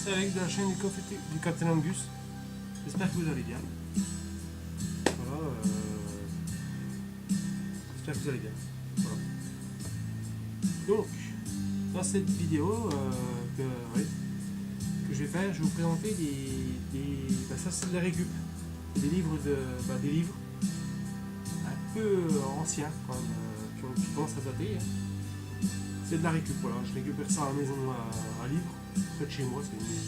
c'est Alex de la chaîne du Captain Angus. J'espère que vous allez bien. Voilà, j'espère que vous allez bien. Voilà. Donc, dans cette vidéo que je vais faire, je vais vous présenter ça c'est de la récup. Des livres, des livres un peu anciens quand même, qui commencent à dater. Hein. C'est de la récup, voilà. Je récupère ça à la maison à livres, près de chez moi, c'est une maison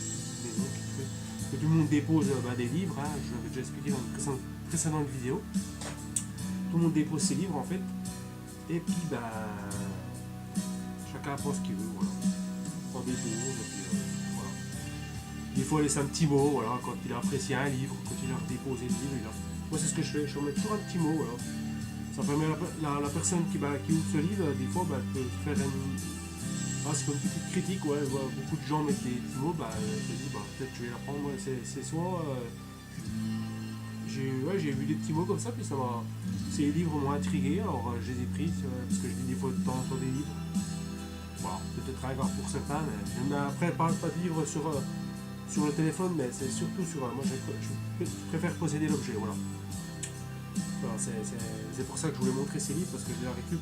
que tout le monde dépose des livres, hein. Je l'avais déjà expliqué dans une précédente vidéo. Tout le monde dépose ses livres en fait, et puis chacun prend ce qu'il veut, voilà. On dépose, et puis voilà. Des fois il laisse un petit mot, voilà, quand il a apprécié un livre, quand il a redéposé le livre, moi c'est ce que je fais, je remets toujours un petit mot, voilà. Ça permet à la personne qui ouvre ce livre, des fois, peut faire c'est comme une petite critique, ouais, beaucoup de gens mettent des petits mots, je me dis, peut-être je vais la prendre, ouais, c'est soit... j'ai vu des petits mots comme ça, puis ces livres m'ont intrigué, alors je les ai pris, parce que je lis des fois de temps en temps des livres. Voilà, peut-être un gars pour certains, mais après, pas de livres sur le téléphone, mais c'est surtout sur... moi, je préfère posséder l'objet, voilà. Voilà, c'est pour ça que je voulais montrer ces livres, parce que je les récupère.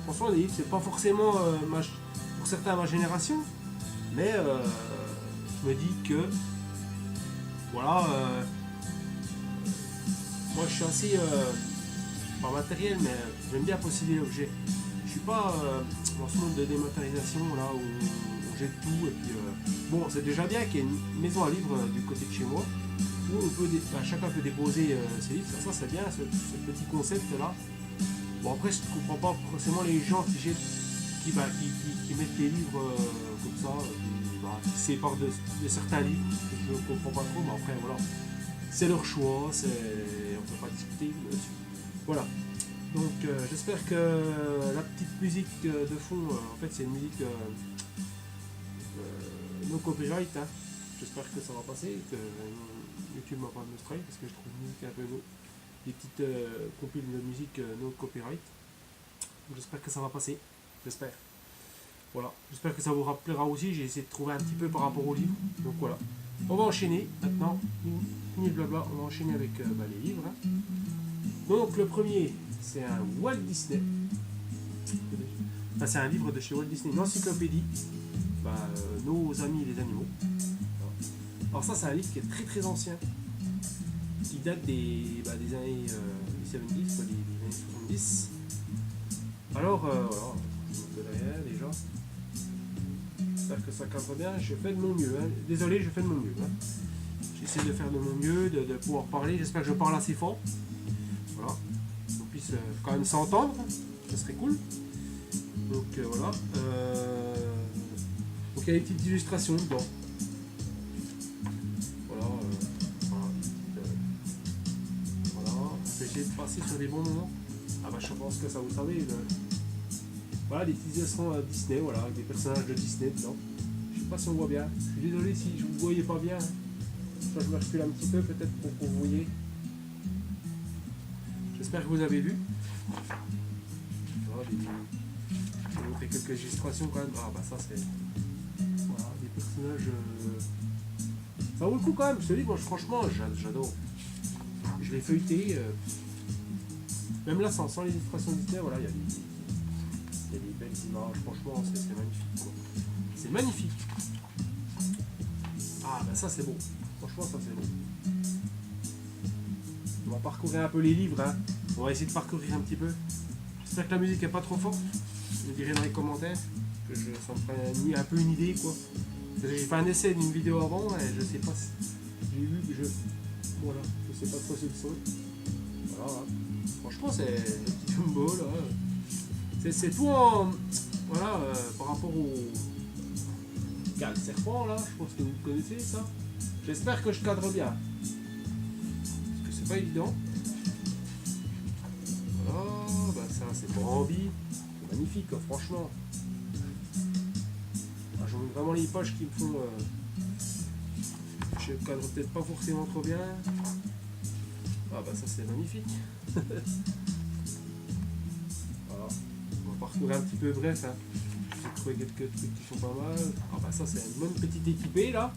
Franchement, les livres, c'est pas forcément pour certains ma génération, mais je me dis que voilà, moi je suis assez pas matériel, mais j'aime bien posséder l'objet. Je suis pas dans ce monde de dématérialisation là où on jette tout, et puis bon, c'est déjà bien qu'il y ait une maison à livres du côté de chez moi où chacun peut déposer ses livres. Ça c'est bien, ce petit concept là. Bon, après je ne comprends pas forcément les gens qui mettent les livres comme ça, qui séparent de certains livres, je ne comprends pas trop, mais après voilà, c'est leur choix, on ne peut pas discuter dessus. Voilà, donc j'espère que la petite musique de fond, en fait c'est une musique no copyright, hein. J'espère que ça va passer, que YouTube m'a pas de strike, parce que je trouve une musique un peu des petites compiles de musique no copyright. J'espère que ça va passer, j'espère. Voilà, j'espère que ça vous rappellera aussi. J'ai essayé de trouver un petit peu par rapport au livre. Donc voilà, on va enchaîner maintenant. Fini le blabla, on va enchaîner avec les livres. Hein. Donc le premier, c'est un Walt Disney. C'est un livre de chez Walt Disney, une encyclopédie. Nos amis les animaux. Alors ça, c'est un livre qui est très très ancien, qui date des années 70, des années 70. Alors, voilà, je vous montre derrière déjà. J'espère que ça cadre bien, je fais de mon mieux. Hein. Désolé, je fais de mon mieux. Hein. J'essaie de faire de mon mieux, de pouvoir parler. J'espère que je parle assez fort. Voilà. Qu'on puisse quand même s'entendre. Ce serait cool. Donc voilà. Donc il y a des petites illustrations dedans. Je vais essayer de passer sur des bons moments. Je pense que ça vous savez. Voilà, des petites illustrations Disney, voilà, avec des personnages de Disney dedans. Je sais pas si on voit bien. Je suis désolé si je vous voyais pas bien. Je me recule un petit peu peut-être pour que vous voyez. J'espère que vous avez vu. Voilà, je vais vous montrer quelques illustrations quand même. Ça c'est. Voilà, des personnages. Ça vaut le coup quand même, ce livre, moi, franchement j'adore. Je l'ai feuilleté. Même là, sans les illustrations Disney, voilà, il y a des belles images, franchement, c'est magnifique, quoi. C'est magnifique. Ça c'est beau. Franchement, ça c'est beau. On va parcourir un peu les livres, hein. On va essayer de parcourir un petit peu. J'espère que la musique n'est pas trop forte. Je me dirai dans les commentaires que ça me ferait un peu une idée, quoi. J'ai fait un essai d'une vidéo avant et je sais pas si j'ai vu que voilà, je sais pas trop c'est le son. Voilà. Franchement, c'est le petit Dumbo là. C'est tout en. Voilà, par rapport au. Le serpent là, je pense que vous connaissez ça. J'espère que je cadre bien. Parce que c'est pas évident. Voilà, ça c'est Bambi. C'est magnifique, franchement. J'en ai vraiment les pages qui me font. Je cadre peut-être pas forcément trop bien. Ça c'est magnifique. Voilà. On va parcourir un petit peu, bref. Hein. J'ai trouvé quelques trucs qui sont pas mal. Ah bah ça c'est une bonne petite équipée là.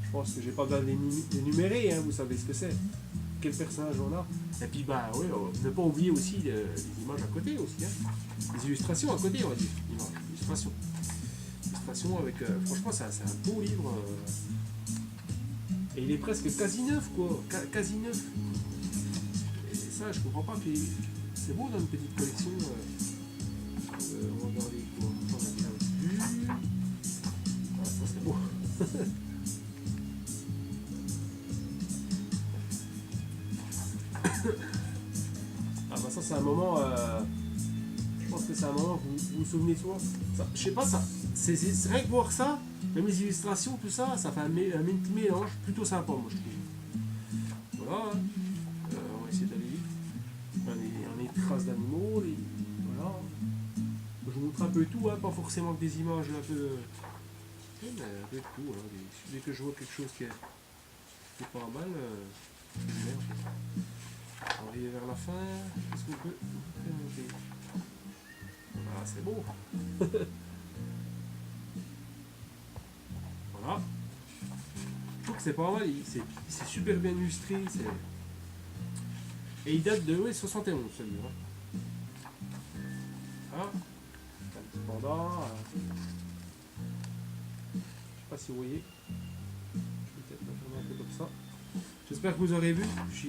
Je pense que j'ai pas besoin d'énumérer, hein, vous savez ce que c'est. Quel personnage on a. Et puis bah oui, ne pas oublier aussi les images à côté aussi. Hein. Les illustrations à côté on va dire. Illustrations. Illustrations avec. Franchement c'est un beau livre. Et il est presque quasi neuf quoi. Quasi neuf. Et ça je comprends pas. Puis c'est beau dans une petite collection. On va regarder quoi. On a bien vu. Ah, ça c'est beau. Ah bah ça c'est un moment. Je pense que c'est un moment que vous vous souvenez souvent. Ça, je sais pas ça. C'est rien que voir ça. Même les illustrations, tout ça, ça fait un petit mélange plutôt sympa moi je trouve. Voilà. Hein. On va essayer d'aller vite. On est traces d'animaux. Voilà. Je vous montre un peu tout, hein, pas forcément que des images un peu. Mais un peu de tout. Hein. Dès que je vois quelque chose qui est pas mal, on va arriver vers la fin. Est-ce qu'on peut monter? Voilà, c'est beau. Voilà. Je trouve que c'est pas mal. C'est super bien illustré. Et il date de 71 celui-là. Voilà. Un petit panda. Je sais pas si vous voyez. Je vais peut-être la fermer un peu comme ça. J'espère que vous aurez vu.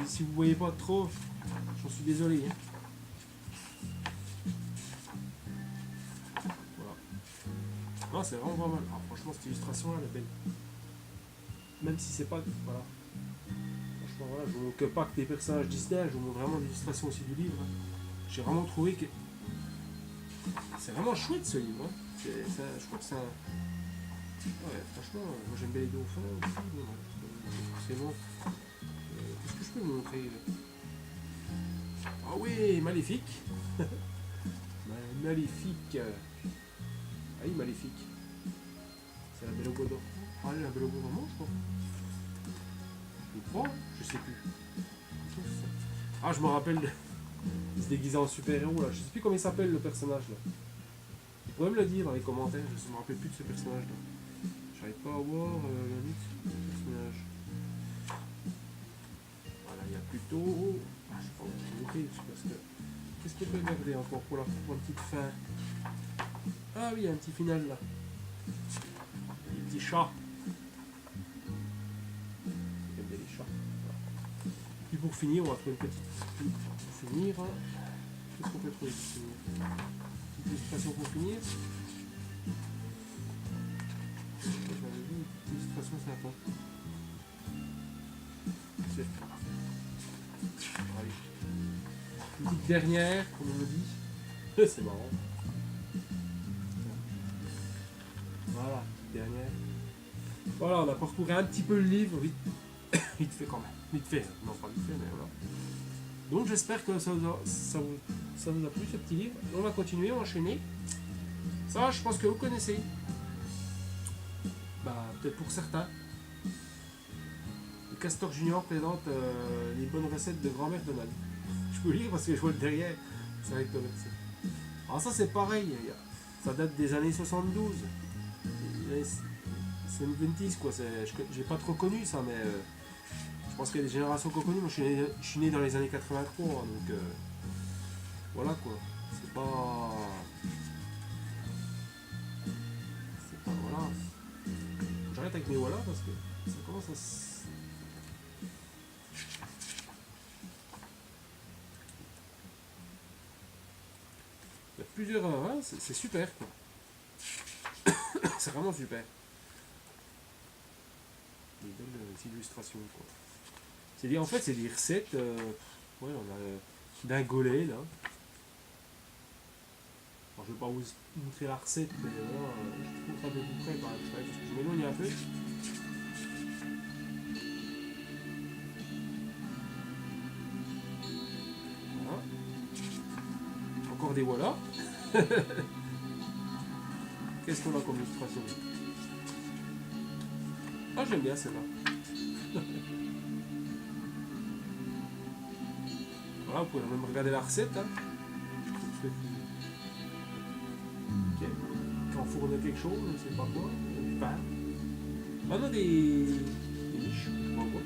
Si vous voyez pas trop, j'en suis désolé. Hein. Voilà. Non, c'est vraiment pas mal. Ah, franchement, cette illustration là, elle est belle. Même si c'est pas. Voilà. Franchement, voilà, je vous montre pas que des personnages Disney, je vous montre vraiment l'illustration aussi du livre. J'ai vraiment trouvé que. C'est vraiment chouette ce livre. Hein. Je crois que c'est un. Ouais, franchement, moi j'aime bien les dauphins aussi. C'est bon. Qu'est-ce que je peux vous montrer? Ah oui, Maléfique. Maléfique. Ah oui, Maléfique. C'est la Belle au Bois d'Or. Ah, la Belle au Bois d'Or, je crois. Je crois, je sais plus. Ah, je me rappelle. Il se déguisait en super-héros là. Je sais plus comment il s'appelle le personnage là. Vous pouvez me le dire dans les commentaires, je ne me rappelle plus de ce personnage là. J'arrive pas à voir le personnage. Voilà, il y a plutôt. Ah, je sais pas où je vais parce que. Qu'est-ce qu'on peut regarder encore pour la petite fin? Ah oui, il y a un petit final là. Les petits chats. J'aime bien les chats. Voilà. Puis pour finir, on va trouver une petite. Pour finir. Qu'est-ce qu'on peut trouver pour finir? Une petite illustration pour finir. J'avais vu une petite illustration sympa. Allez. Une petite dernière, comme on me dit. C'est marrant. Voilà, dernière. Voilà, on a parcouru un petit peu le livre, vite fait quand même. Vite fait, non pas vite fait, mais voilà. Donc j'espère que ça vous a plu ce petit livre. On va continuer, on va enchaîner. Ça, je pense que vous connaissez. Bah, peut-être pour certains. Le Castor Junior présente les bonnes recettes de grand-mère Donald. Je peux lire parce que je vois le derrière. C'est avec Donald. Alors ça c'est pareil. Ça date des années 72. C'est une 20 quoi. J'ai pas trop connu ça, mais je pense qu'il y a des générations qui ont connu. Moi je suis né dans les années 83, hein, donc voilà quoi. C'est pas. Voilà. J'arrête avec mes voilà parce que ça commence à. Il y a plusieurs. Ouais, c'est super quoi. C'est vraiment super. Des belles illustrations quoi. En fait c'est des recettes. Ouais, on a d'un golet là. Alors, je ne vais pas vous montrer la recette, mais voilà, je vous montre un peu plus près parce que je m'éloigne un peu. Voilà. Encore des voilà. Qu'est-ce qu'on a comme illustration? Ah, j'aime bien celle-là. Voilà, vous pouvez même regarder la recette. Hein. Ok. Qui enfourne quelque chose, je ne sais pas quoi. Du pain. Ah non, des niches, je sais pas quoi.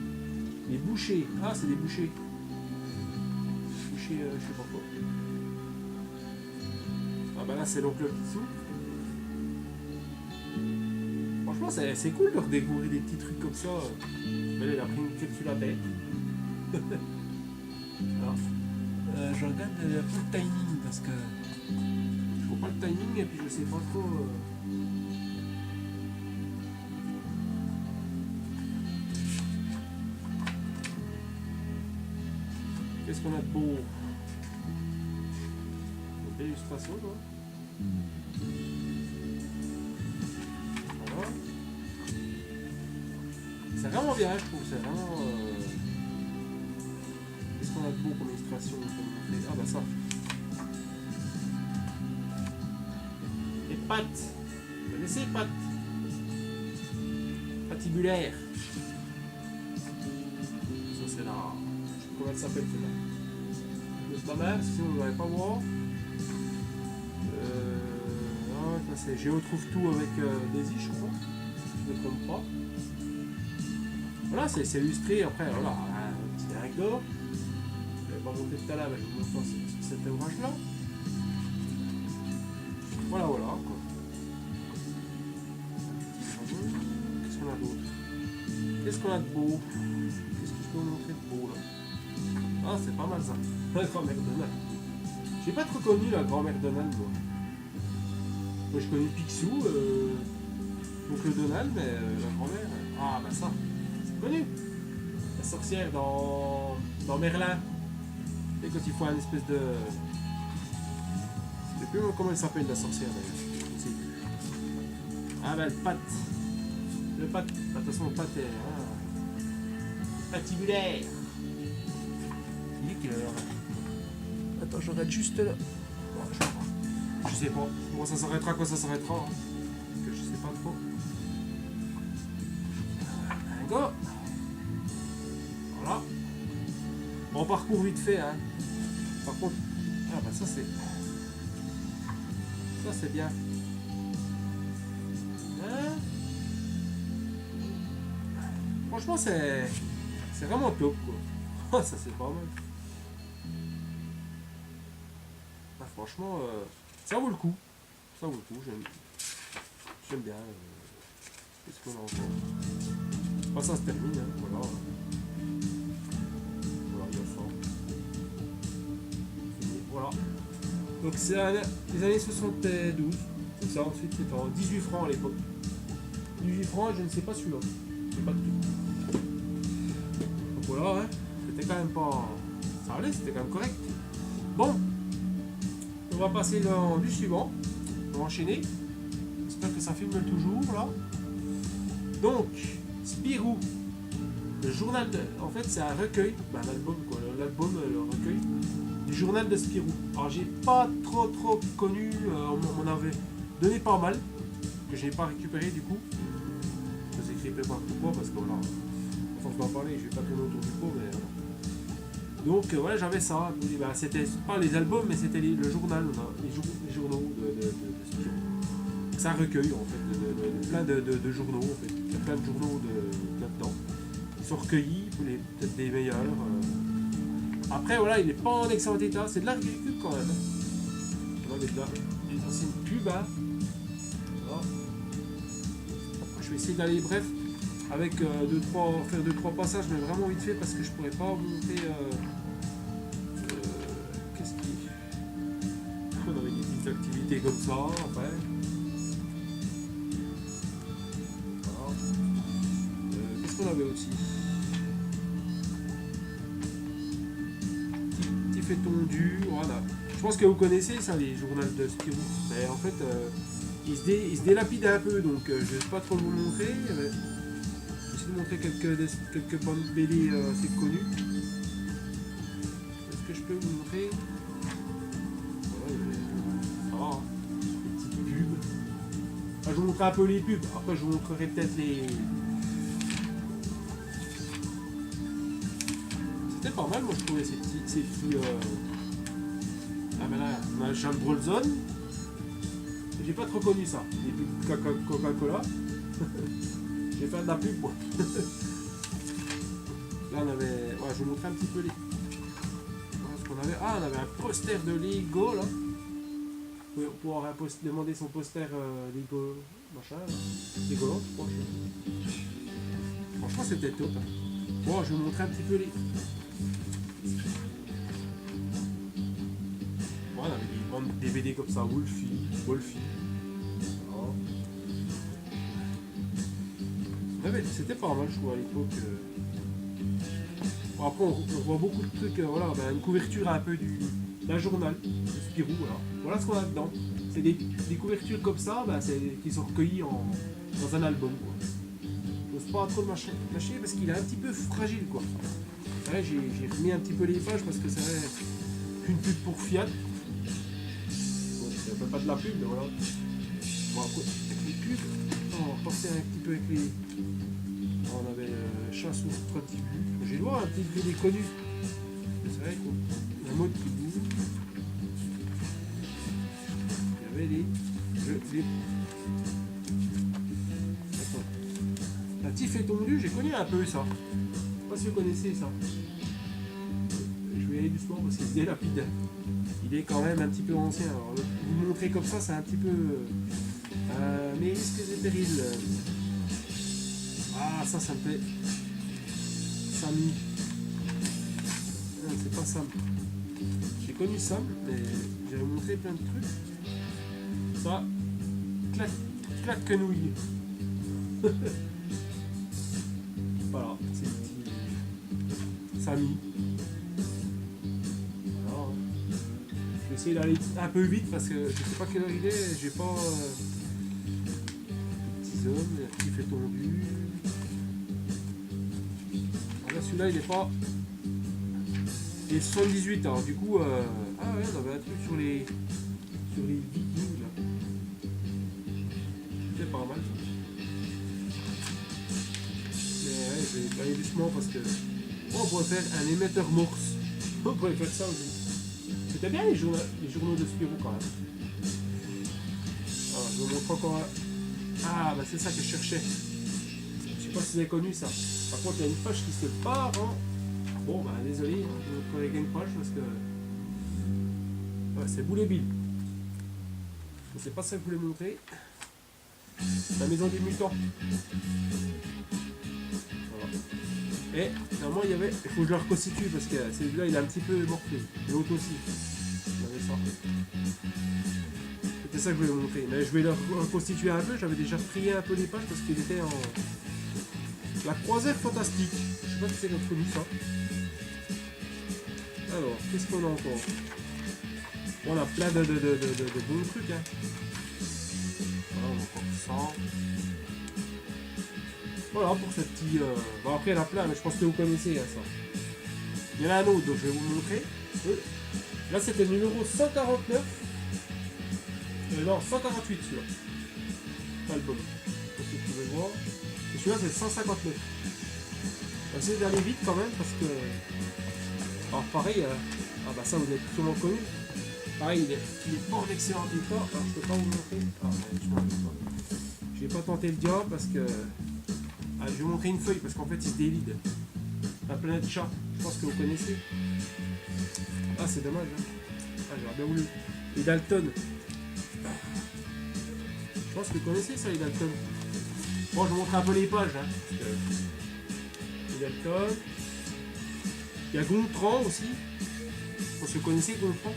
Des bouchées. Ah, c'est des bouchées. Bouchées, je sais pas quoi. Ah bah là, c'est l'oncle Picsou. Franchement, c'est cool de redécouvrir des petits trucs comme ça. Mais là, il a pris une queue sur la tête. Alors, je regarde un peu le timing parce que je vois pas le timing et puis je sais pas trop. Qu'est-ce qu'on a de beau? Une belle illustration, là. Voilà. C'est vraiment bien, je trouve. C'est vraiment. Qu'est-ce qu'on a de beau comme illustration? Ah bah ça. Les pattes. Vous connaissez les pattes? Patibulaire. Ça c'est là. Je sais pas comment elle s'appelle celle-là. C'est pas mal, sinon on ne va pas voir. C'est Géo trouve tout avec Daisy, je crois. Je ne me trompe pas. Voilà, c'est illustré. Après, voilà, un petit anecdote. Je ne l'avais pas monté tout à l'heure, mais je vous montre cet ouvrage-là. Voilà, voilà. Quoi. Qu'est-ce qu'on a d'autre? Qu'est-ce qu'on a de beau? Qu'est-ce que je peux vous montrer de beau là? Ah, c'est pas mal ça. La grand-mère Donald. J'ai pas trop connu la grand-mère Donald, moi. Moi je connais Picsou, donc le Donald, mais la grand-mère. Ah bah ça, c'est connu. La sorcière dans Merlin. Et quand il faut un espèce de. Je sais plus comment elle s'appelle la sorcière d'ailleurs. Je sais plus. Ah bah le pâte. Le pâte. De toute façon le pâte est. Patibulaire. Il est quelle heure? Attends, je regarde juste là. Je sais pas. Comment ça s'arrêtera, quoi ça s'arrêtera. Hein. Que je sais pas trop. Un go. Voilà. On parcourt vite fait, hein. Par contre. Ah bah ça c'est. Ça c'est bien. Hein? Franchement c'est. C'est vraiment top quoi. Ça c'est pas mal. Ah, franchement. Ça vaut le coup. Ça vaut le coup. J'aime bien. Qu'est-ce qu'on a encore? Enfin, ça se termine. Hein, voilà. Voilà, il y a ça. Voilà. Donc c'est les années 72. C'est ça. Ensuite, c'était en 18 francs à l'époque. 18 francs, je ne sais pas celui-là. Je sais pas du tout. Donc voilà, hein. C'était quand même pas. Ça allait, c'était quand même correct. Bon. On va passer dans du suivant. On va enchaîner. J'espère que ça filme toujours là. Donc, Spirou. Le journal de. En fait, c'est un recueil. Ben, l'album, quoi. L'album, le recueil. Du journal de Spirou. Alors, j'ai pas trop connu. On m'en avait donné pas mal. Que j'ai pas récupéré du coup. Je vous écris pas pourquoi. Parce que voilà. À force d'en parler, je vais pas tourner autour du pot. Mais voilà. Donc ouais, j'avais ça. Bah, c'était pas les albums, mais c'était le journal, les journaux de Spirou. C'est un recueil en fait, plein de journaux en fait. Il y a plein de journaux là-dedans. Ils sont recueillis, peut-être des meilleurs. Après voilà, il n'est pas en excellent état. C'est de l'art pub quand même. Voilà, des anciennes pubs. Hein. Voilà. Je vais essayer d'aller bref avec faire 2-3 passages, mais vraiment vite fait parce que je pourrais pas vous montrer. Qu'est-ce qui. On avait des petites activités comme ça, enfin. Voilà. Qu'est-ce qu'on avait aussi? Petit fait tondu, voilà. Je pense que vous connaissez ça, les journaux de Spirou. Mais en fait, ils se délapident un peu, donc je ne vais pas trop vous le montrer. De montrer quelques bandes BD assez connues. Est-ce que je peux vous montrer? Voilà, ça va, hein. Des petites pubs. Enfin, je vous montrerai un peu les pubs. Après, je vous montrerai peut-être les. C'était pas mal, moi je trouvais ces petits. Ah ben là, on a Jean Brolzon. J'ai pas trop connu ça, les pubs Coca-Cola. Je vais faire de la pub, moi. Là, on avait... Ouais, je vous montrer un petit peu les... Voilà ce qu'on avait. Ah, on avait un poster de Lego, là. Pour pouvoir demander son poster Lego... Machin, là. Lego, je crois. Franchement, c'était top. Hein. Bon, je vais vous montrer un petit peu les... Voilà, on avait des bandes DVD comme ça, Wolfie. Voilà. C'était pas mal, je trouve, à l'époque. Bon, après, on voit beaucoup de trucs, voilà, ben, une couverture un peu d'un journal, de Spirou, voilà. Voilà ce qu'on a dedans. C'est des couvertures comme ça, ben, qui sont recueillies dans un album, quoi. J'ose pas trop le mâcher parce qu'il est un petit peu fragile, quoi. Ouais, j'ai remis un petit peu les pages parce que c'est vrai qu'une pub pour Fiat. Bon, ça fait pas de la pub, mais voilà. Bon, après, avec les pubs, on va repartir un petit peu avec les... On avait chasse aux stratifus. J'ai le droit un petit peu des connus. C'est vrai qu'il y a un mode qui bouge. Il y avait les... Attends. La tif est tondue, j'ai connu un peu ça. Je sais pas si vous connaissez ça. Je vais aller doucement parce qu'il se délapide. Il est quand même un petit peu ancien. Alors, vous montrer comme ça, c'est un petit peu... mais risque et périls. Ah, ça me fait... Samy. Non, c'est pas Sam. J'ai connu Sam, mais j'avais montré plein de trucs. Ça, claque quenouille. Voilà, c'est le petit Samy. Voilà. Je vais essayer d'aller un peu vite parce que je sais pas quelle heure il est. J'ai pas... petits hommes, qui fait tondu. Celui-là il est pas. Il est 78, alors du coup. Ah ouais, on avait un truc sur les Vikings là. C'est pas mal ça. Mais ouais, je vais aller doucement parce que. Oh, on pourrait faire un émetteur morse. On pourrait faire ça aussi. C'était bien les journaux de Spirou quand même. Alors, je vous montre encore. Ah bah c'est ça que je cherchais. Je sais pas si vous avez connu ça. Par contre, il y a une page qui se part en... Bon, bah désolé, hein, je vais vous trouver une page parce que... Ouais, c'est Boulet Bill. Je sais pas si ça que je voulais montrer. La maison des mutants. Voilà. Et, normalement, il y avait... Il faut que je le reconstitue parce que celui-là, il est un petit peu morflé. L'autre aussi. Il avait ça. C'était ça que je voulais vous montrer. Mais je vais le reconstituer un peu. J'avais déjà trié un peu les pages parce qu'il était en... La croisière fantastique. Je sais pas si c'est notre connu ça. Alors, qu'est-ce qu'on a encore? Bon, on a plein de bons trucs. Hein. Voilà, on a encore ça. Voilà pour ce petit... Bon, après, il y en a plein, mais je pense que vous connaissez hein, ça. Il y en a un autre, donc je vais vous montrer. Là, c'était le numéro 149. Non, 148 celui-là. Album. Parce que vous pouvez voir. Et celui-là, c'est 159. On va essayer d'aller vite quand même parce que... Alors pareil, ah bah ça vous l'avez sûrement connu. Pareil, il est pas en excellent état. Alors je peux pas vous montrer. Ah, je vais pas tenter le diable parce que... Ah, je vais vous montrer une feuille parce qu'en fait il se délide. La planète chat, je pense que vous connaissez. Ah c'est dommage. Hein. Ah j'aurais bien voulu. Les Dalton. Je pense que vous connaissez ça les Dalton. Bon je vous montre un peu les pages. Hein, parce que... Les Dalton. Il y a Gontran aussi. Je pense que vous connaissez Gontran.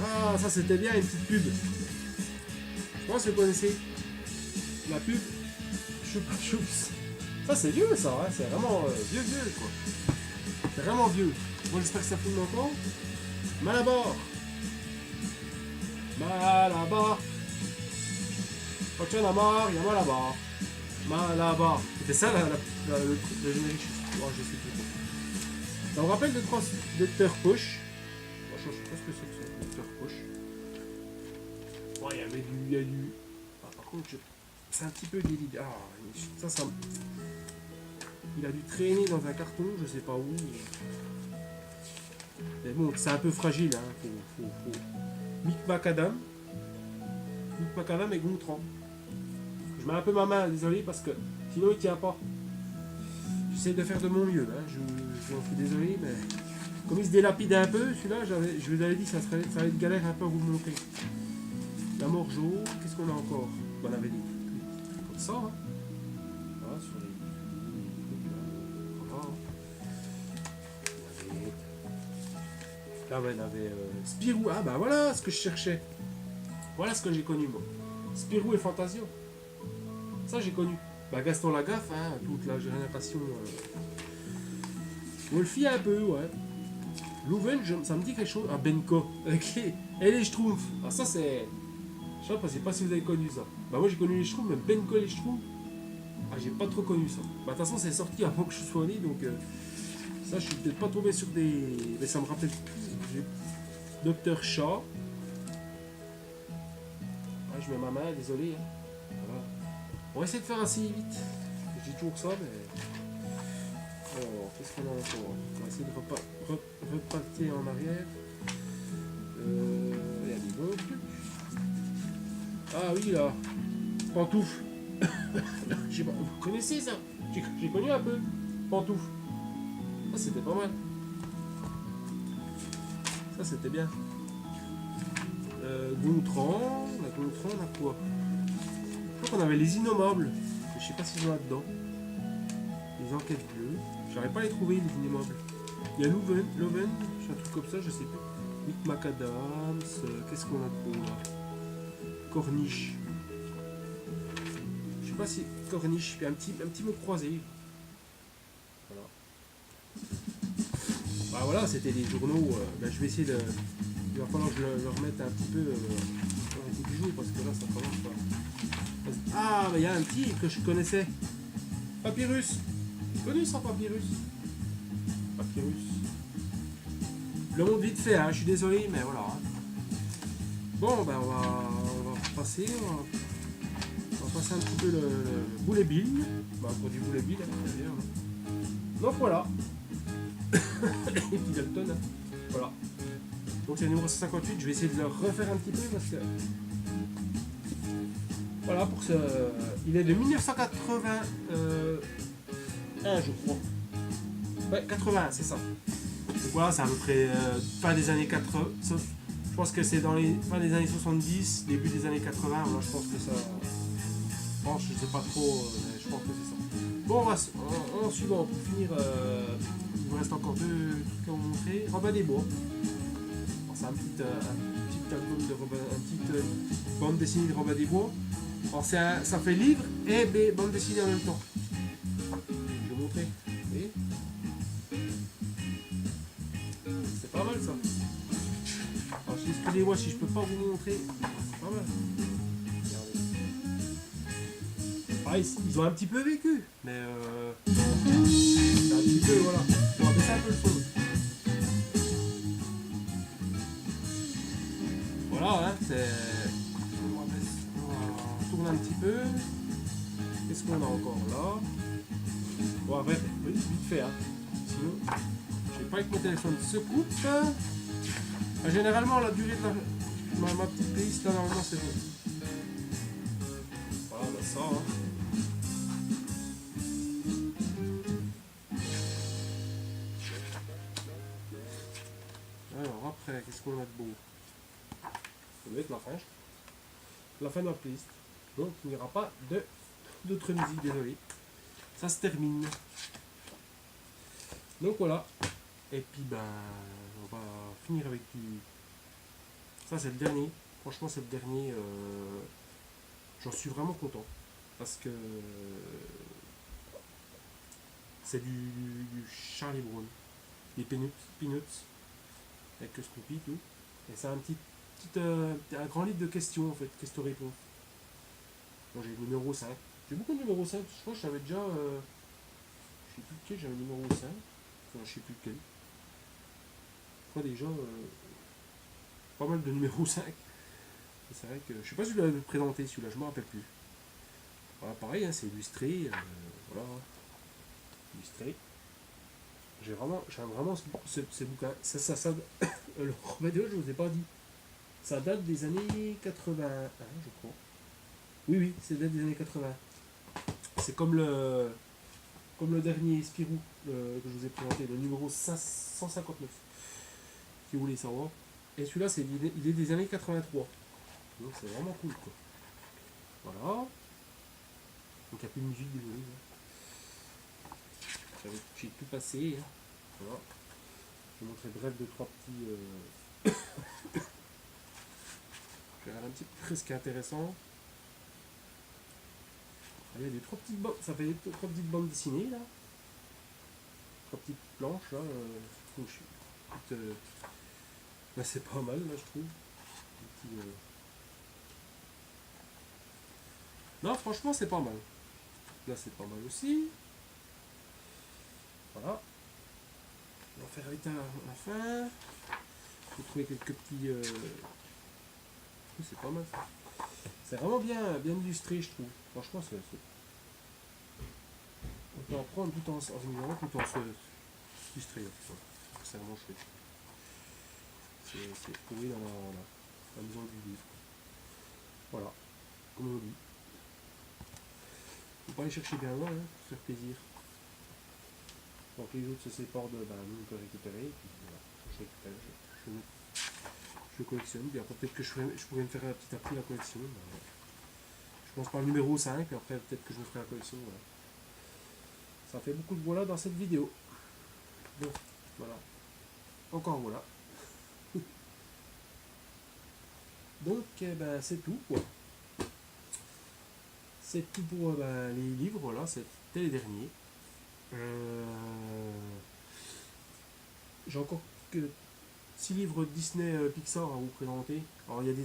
Ah ça c'était bien une petite pub. Je pense que vous connaissez. La pub. Choupa Choups. Ça c'est vieux ça, hein. C'est vraiment vieux quoi. C'est vraiment vieux. Moi j'espère que ça filme encore. Malabar. Malabar. Quand il y en a marre, il y a Malabar. Malabar. C'était ça le générique. Oh, je sais plus. Ça me rappelle le translecteur poche. Bon, je sais pas ce que c'est que ça, lecteur poche. Bon, il y avait du. Ah, par contre, c'est un petit peu vieilli. Ah, ça. Il a dû traîner dans un carton, je sais pas où. Mais bon, c'est un peu fragile. Hein. Faut... Mick Macadam. Huit macadam et Gontran. Je mets un peu ma main, désolé, parce que sinon il tient pas. J'essaie de faire de mon mieux, hein. Je m'en suis désolé, mais comme il se délapide un peu, celui-là, je vous avais dit ça va être une galère un peu à vous le montrer. La morgeau, qu'est-ce qu'on a encore? On avait des trucs comme ça, hein. Voilà, sur les trucs là. Voilà. Là, on avait Spirou. Ah bah voilà ce que je cherchais. Voilà ce que j'ai connu moi. Spirou et Fantasio. Ça j'ai connu. Bah Gaston Lagaffe, hein, toute la génération. Wolfie un peu, ouais. Louven, ça me dit quelque chose. Ah Benko. Ok. Et les Schtroumpfs. Ah ça c'est. Je sais pas si vous avez connu ça. Bah moi j'ai connu les Schtroumpfs, mais Benko et les Schtroumpfs. Ah j'ai pas trop connu ça. Bah de toute façon c'est sorti avant que je sois né, donc ça je suis peut-être pas tombé sur des. Mais ça me rappelle. Docteur Chat. Ah, je mets ma main, désolé. Hein. Voilà. On va essayer de faire assez vite. Je dis toujours ça, mais. Alors, qu'est-ce qu'on a encore? On va essayer de repartir en arrière. Il y a des bons trucs. Ah oui, là. Pantoufle. Je sais pas, vous connaissez ça? J'ai connu un peu. Pantoufle. Ça, c'était pas mal. Ça, c'était bien. Gontran. La Gontran, on a quoi? Je crois qu'on avait les Innommables. Je sais pas s'ils sont là-dedans. Les enquêtes bleues. J'arrive pas à les trouver, les Innommables. Il y a Louven, j'ai un truc comme ça, je sais plus. Mick Macadams, qu'est-ce qu'on a de beau là? Corniche. Je sais pas si. Corniche, puis un petit mot croisé. Voilà. Bah voilà, c'était des journaux. Bah, je vais essayer de. Il va falloir que je le remette un petit peu dans les coups du jour parce que là ça commence pas. Ah, mais il y a un petit que je connaissais. Papyrus. J'ai connu ça, Papyrus. Papyrus. Le monde vite fait, hein, je suis désolé, mais voilà. Hein. Bon, ben on va passer. On va passer un petit peu le boulet bill. Bah, pour du boulet bill, hein, d'ailleurs. Donc voilà. Et puis Dalton, hein. Voilà. Donc c'est le numéro 158, je vais essayer de le refaire un petit peu parce que. Voilà, pour ce. Il est de 1981, je crois. Ouais, 80, c'est ça. Donc voilà, c'est à peu près fin des années 80. Je pense que c'est dans les fin des années 70, début des années 80. Voilà, je pense que ça. Bon, je sais pas trop, mais je pense que c'est ça. Bon, en suivant, pour finir, il me reste encore deux trucs à vous montrer. Robin des Bois. C'est un petit album de Robin, une petite bande dessinée de Robin des Bois. Alors ça fait livre et bande dessinée en même temps. Je vais vous montrer. Vous voyez ? C'est pas mal ça. Alors excusez-moi si je peux pas vous montrer. C'est pas mal. Regardez. Ah, ils ont un petit peu vécu, mais c'est un petit peu, voilà. On va baisser un peu le son. Voilà, hein, c'est. On tourne un petit peu. Qu'est-ce qu'on a encore là? Bon, après, oui, vite fait, hein. Sinon, je sais pas que mon téléphone se coupe. Généralement, la durée de ma petite playlist, là, normalement, c'est bon. Voilà, bah, ça, hein. Alors, après, qu'est-ce qu'on a de beau? Ça doit être la fin. La fin de ma playlist. Donc, il n'y aura pas d'autres musiques, désolé. Ça se termine. Donc voilà. Et puis ben on va finir avec du. Ça c'est le dernier. Franchement c'est le dernier. J'en suis vraiment content. Parce que c'est du Charlie Brown. Des Peanuts. Avec Snoopy et tout. Et c'est un grand livre de questions en fait. Questions-réponses. Bon, j'ai le numéro 5. J'ai beaucoup de numéro 5. Je crois que j'avais déjà. Je sais plus lequel, j'avais le numéro 5. Enfin, je sais plus lequel. Je crois déjà. Pas mal de numéro 5. C'est vrai que. Je sais pas si je l'avais présenté celui-là, je me rappelle plus. Voilà, pareil, hein, c'est illustré. Voilà. Illustré. J'aime vraiment ce bouquin. Ça. Le Robin des Bois, je vous ai pas dit. Ça date des années 81, je crois. Oui, oui, ça date des années 80. C'est comme le dernier Spirou que je vous ai présenté, le numéro 159, si vous voulez savoir. Et celui-là, il est des années 83. Donc c'est vraiment cool, quoi. Voilà. Donc il n'y a plus de musique, désolé. J'ai tout passé. Hein. Voilà. Je vais montrer bref deux, trois petits. Je vais regarder un petit peu ce qui est intéressant. Il y a des trois petites bandes. Ça fait des trois petites bandes dessinées là. Trois petites planches là. Là c'est pas mal là je trouve. Non franchement c'est pas mal. Là c'est pas mal aussi. Voilà. On va faire vite à la fin. Je vais trouver quelques petits. C'est pas mal ça. C'est vraiment bien illustré je trouve. Franchement on peut en prendre tout en ignorant, tout en s'illustrer. C'est vraiment chouette. C'est trouvé dans la maison du livre. Voilà, comme on dit. Faut pas aller chercher bien loin, hein, pour faire plaisir. Donc les autres se séparent de. Nous on peut récupérer. Et puis voilà, je récupère, je collectionne. Puis après peut-être que je pourrais me faire petit à petit la collection. Ouais. Je pense par le numéro 5, et après peut-être que je me ferai la collection. Voilà. Ça fait beaucoup de voilà dans cette vidéo. Bon, voilà. Encore voilà. Donc c'est tout quoi. C'est tout pour les livres, voilà, c'était les derniers. J'ai encore que 6 livres Disney Pixar à vous présenter. Alors il y a des